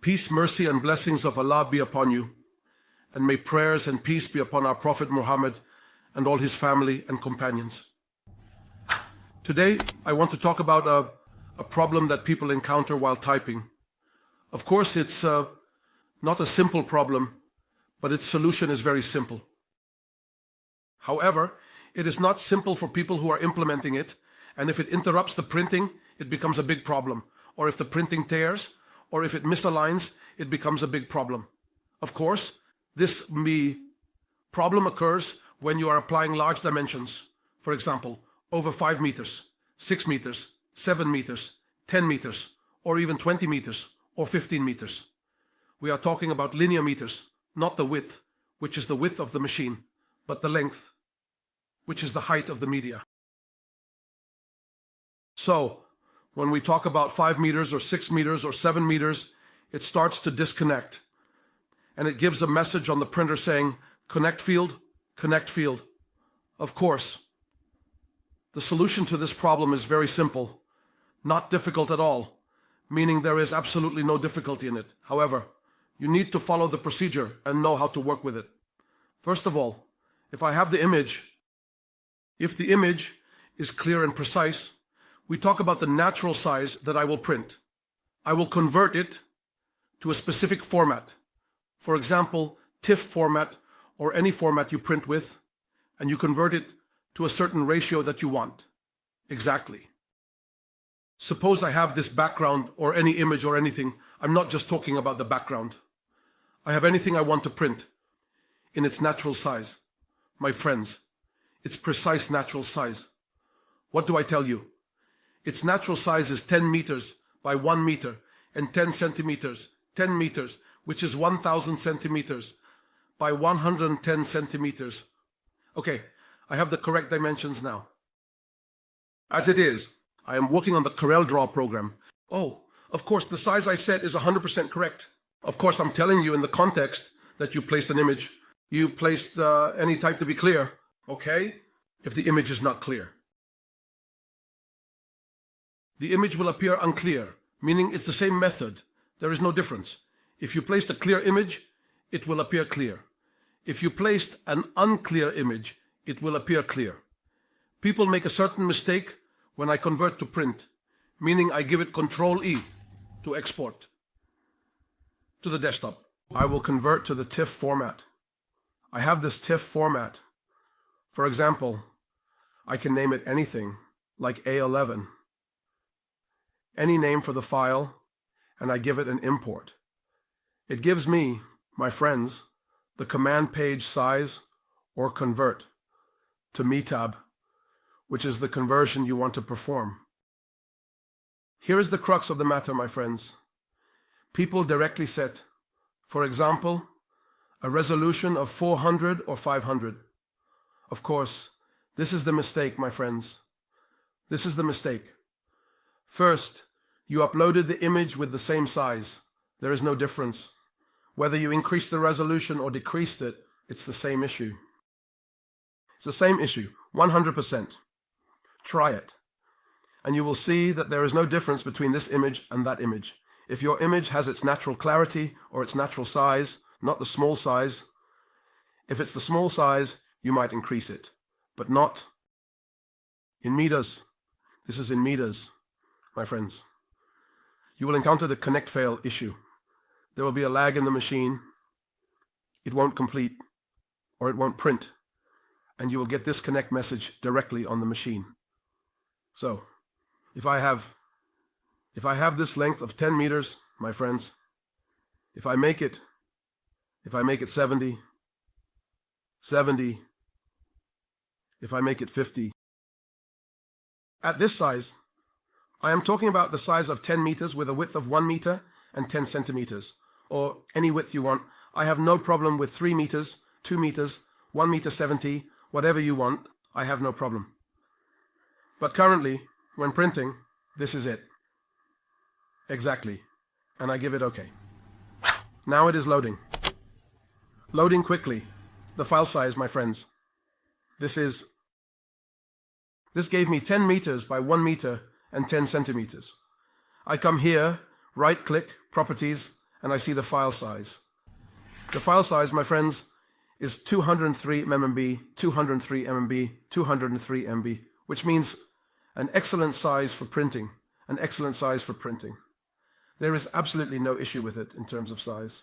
Peace, mercy, and blessings of Allah be upon you, and may prayers and peace be upon our Prophet Muhammad and all his family and companions. Today, I want to talk about a problem that people encounter while typing. Of course, it's not a simple problem, but its solution is very simple. However, it is not simple for people who are implementing it, and if it interrupts the printing, it becomes a big problem. Or if the printing tears, or if it misaligns, it becomes a big problem. Of course, this problem occurs when you are applying large dimensions. For example, over 5 meters, 6 meters, 7 meters, 10 meters, or even 20 meters, or 15 meters. We are talking about linear meters, not the width, which is the width of the machine, but the length, which is the height of the media. So, when we talk about 5 meters or 6 meters or 7 meters, it starts to disconnect. And it gives a message on the printer saying, connect field, connect field. Of course, the solution to this problem is very simple, not difficult at all, meaning there is absolutely no difficulty in it. However, you need to follow the procedure and know how to work with it. First of all, if I have the image, if the image is clear and precise, we talk about the natural size that I will print. I will convert it to a specific format. For example, TIFF format or any format you print with, and you convert it to a certain ratio that you want. Exactly. Suppose I have this background or any image or anything. I'm not just talking about the background. I have anything I want to print in its natural size. My friends, its precise natural size. What do I tell you? Its natural size is 10 meters by 1 meter and 10 centimeters, 10 meters, which is 1,000 centimeters by 110 centimeters. Okay, I have the correct dimensions now. As it is, I am working on the CorelDRAW program. Oh, of course, the size I set is 100% correct. Of course, I'm telling you in the context that you placed an image. You placed any type to be clear, okay? If the image is not clear. The image will appear unclear, meaning it's the same method. There is no difference. If you placed a clear image, it will appear clear. If you placed an unclear image, it will appear clear. People make a certain mistake when I convert to print, meaning I give it Control-E to export to the desktop. I will convert to the TIFF format. I have this TIFF format. For example, I can name it anything, like A11. Any name for the file, and I give it an import. It gives me, my friends, the command page size or convert to METAB, which is the conversion you want to perform. Here is the crux of the matter, my friends. People directly set, for example, a resolution of 400 or 500. Of course, this is the mistake, my friends. This is the mistake. First, you uploaded the image with the same size. There is no difference. Whether you increased the resolution or decreased it, it's the same issue. It's the same issue, 100%. Try it. And you will see that there is no difference between this image and that image. If your image has its natural clarity or its natural size, not the small size, if it's the small size, you might increase it, but not in meters. This is in meters, my friends. You will encounter the connect fail issue. There will be a lag in the machine. It won't complete or it won't print, and you will get this connect message directly on the machine. So, if I have this length of 10 meters, my friends, if I make it 70, if I make it 50, at this size, I am talking about the size of 10 meters with a width of 1 meter and 10 centimeters, or any width you want. I have no problem with 3 meters, 2 meters, 1 meter 70, whatever you want, I have no problem. But currently, when printing, this is it. Exactly. And I give it OK. Now it is loading. Loading quickly. The file size, my friends. This gave me 10 meters by 1 meter and 10 centimeters. I come here, right-click, Properties, and I see the file size. The file size, my friends, is 203 MB, 203 MB, 203 MB, which means an excellent size for printing, an excellent size for printing. There is absolutely no issue with it in terms of size.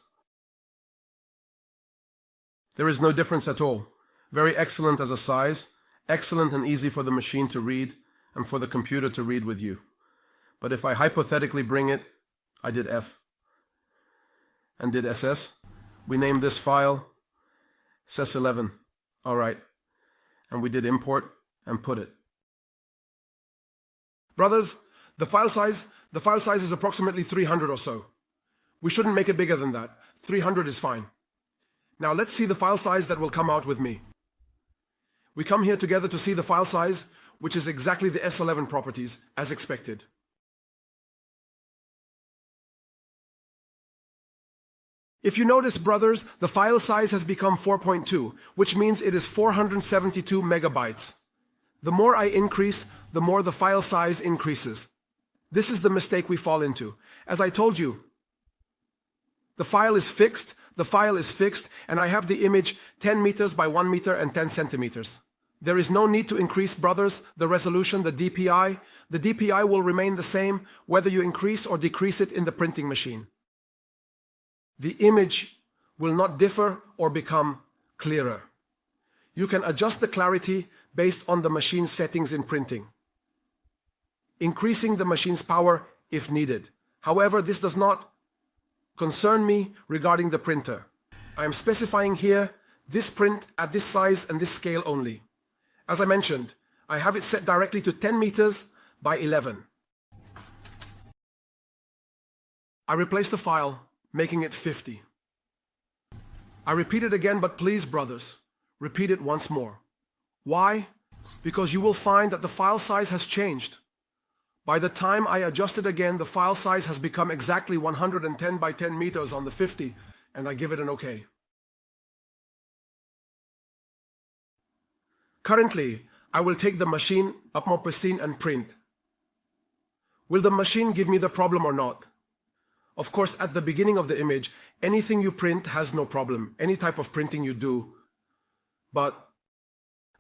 There is no difference at all. Very excellent as a size, excellent and easy for the machine to read and for the computer to read with you. But if I hypothetically bring it, I did F and did SS. We named this file SS11. All right. And we did import and put it. Brothers, the file size is approximately 300 or so. We shouldn't make it bigger than that. 300 is fine. Now let's see the file size that will come out with me. We come here together to see the file size, which is exactly the S11 properties, as expected. If you notice, brothers, the file size has become 4.2, which means it is 472 megabytes. The more I increase, the more the file size increases. This is the mistake we fall into. As I told you, the file is fixed, and I have the image 10 meters by 1 meter and 10 centimeters. There is no need to increase, brothers, the resolution, the DPI. The DPI will remain the same whether you increase or decrease it in the printing machine. The image will not differ or become clearer. You can adjust the clarity based on the machine settings in printing, increasing the machine's power if needed. However, this does not concern me regarding the printer. I am specifying here this print at this size and this scale only. As I mentioned, I have it set directly to 10 meters by 11. I replace the file, making it 50. I repeat it again, but please, brothers, repeat it once more. Why? Because you will find that the file size has changed. By the time I adjust it again, the file size has become exactly 110 by 10 meters on the 50, and I give it an OK. Currently, I will take the machine up more pristine and print. Will the machine give me the problem or not? Of course, at the beginning of the image, anything you print has no problem, any type of printing you do. But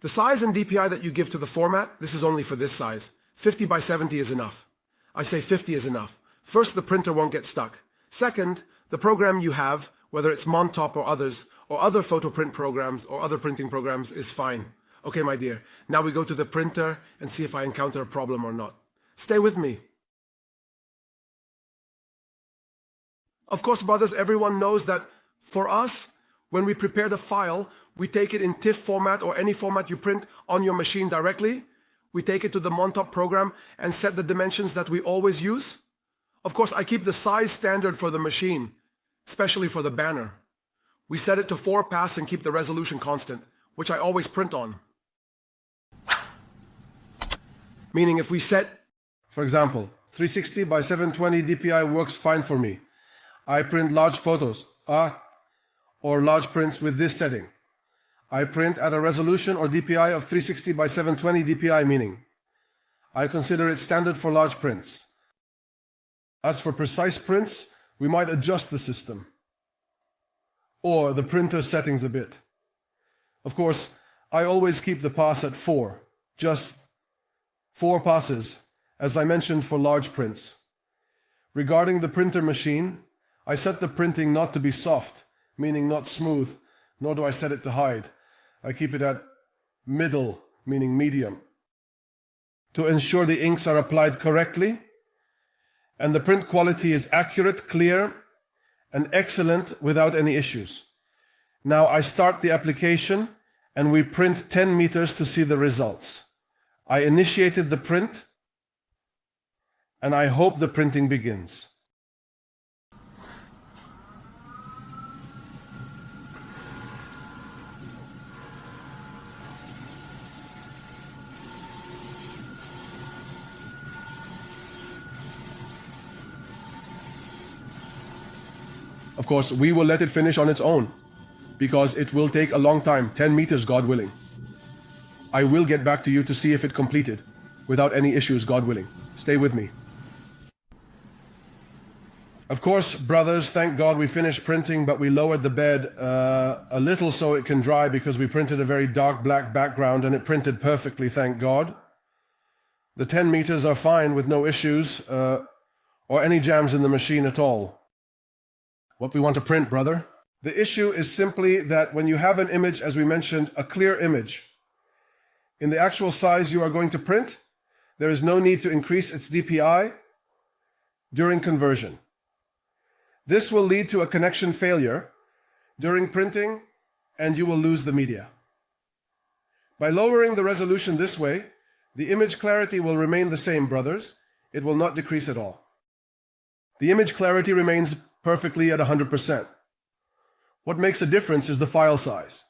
the size and DPI that you give to the format, this is only for this size. 50 by 70 is enough. I say 50 is enough. First, the printer won't get stuck. Second, the program you have, whether it's Montop or others, or other photo print programs or other printing programs, is fine. Okay, my dear, now we go to the printer and see if I encounter a problem or not. Stay with me. Of course, brothers, everyone knows that for us, when we prepare the file, we take it in TIFF format or any format you print on your machine directly. We take it to the Montop program and set the dimensions that we always use. Of course, I keep the size standard for the machine, especially for the banner. We set it to 4 pass and keep the resolution constant, which I always print on. Meaning if we set, for example, 360 by 720 DPI works fine for me. I print large photos, or large prints with this setting. I print at a resolution or DPI of 360 by 720 DPI, meaning I consider it standard for large prints. As for precise prints, we might adjust the system or the printer settings a bit. Of course, I always keep the pass at 4, just 4 passes, as I mentioned for large prints. Regarding the printer machine, I set the printing not to be soft, meaning not smooth, nor do I set it to hide. I keep it at middle, meaning medium, to ensure the inks are applied correctly and the print quality is accurate, clear, and excellent without any issues. Now I start the application and we print 10 meters to see the results. I initiated the print and I hope the printing begins. Of course, we will let it finish on its own, because it will take a long time, 10 meters, God willing. I will get back to you to see if it completed, without any issues, God willing. Stay with me. Of course, brothers, thank God we finished printing, but we lowered the bed a little so it can dry because we printed a very dark black background and it printed perfectly, thank God. The 10 meters are fine with no issues or any jams in the machine at all. What we want to print, brother? The issue is simply that when you have an image, as we mentioned, a clear image, in the actual size you are going to print, there is no need to increase its DPI during conversion. This will lead to a connection failure during printing and you will lose the media. By lowering the resolution this way, the image clarity will remain the same, brothers. It will not decrease at all. The image clarity remains perfectly at 100%. What makes a difference is the file size.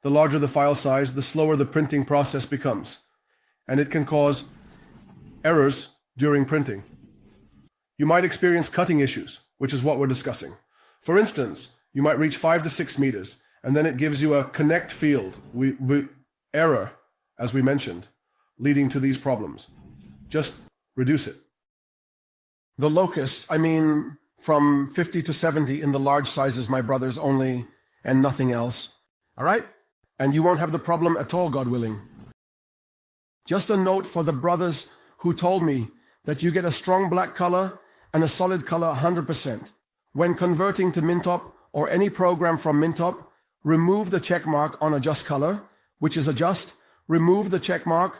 The larger the file size, the slower the printing process becomes, and it can cause errors during printing. You might experience cutting issues, which is what we're discussing. For instance, you might reach 5 to 6 meters, and then it gives you a connect field error, as we mentioned, leading to these problems. Just reduce it. The locus, from 50 to 70 in the large sizes, my brothers, only, and nothing else. All right? And you won't have the problem at all, God willing. Just a note for the brothers who told me that you get a strong black color and a solid color 100%. When converting to Mintop or any program from Mintop, remove the check mark on adjust color, which is adjust. Remove the check mark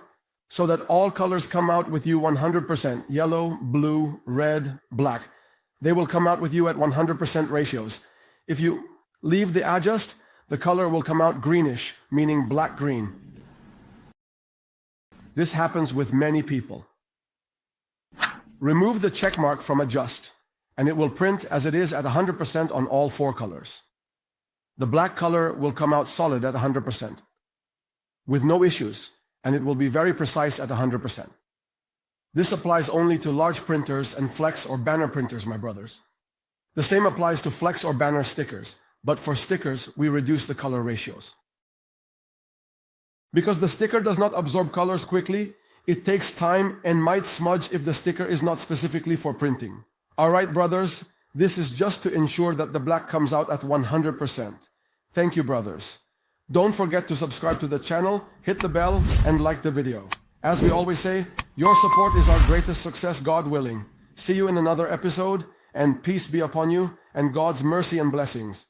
so that all colors come out with you 100%. Yellow, blue, red, black. They will come out with you at 100% ratios. If you leave the adjust, the color will come out greenish, meaning black-green. This happens with many people. Remove the check mark from adjust, and it will print as it is at 100% on all 4 colors. The black color will come out solid at 100%, with no issues, and it will be very precise at 100%. This applies only to large printers and flex or banner printers, my brothers. The same applies to flex or banner stickers, but for stickers, we reduce the color ratios. Because the sticker does not absorb colors quickly, it takes time and might smudge if the sticker is not specifically for printing. All right, brothers, this is just to ensure that the black comes out at 100%. Thank you, brothers. Don't forget to subscribe to the channel, hit the bell, and like the video. As we always say, your support is our greatest success, God willing. See you in another episode, and peace be upon you, and God's mercy and blessings.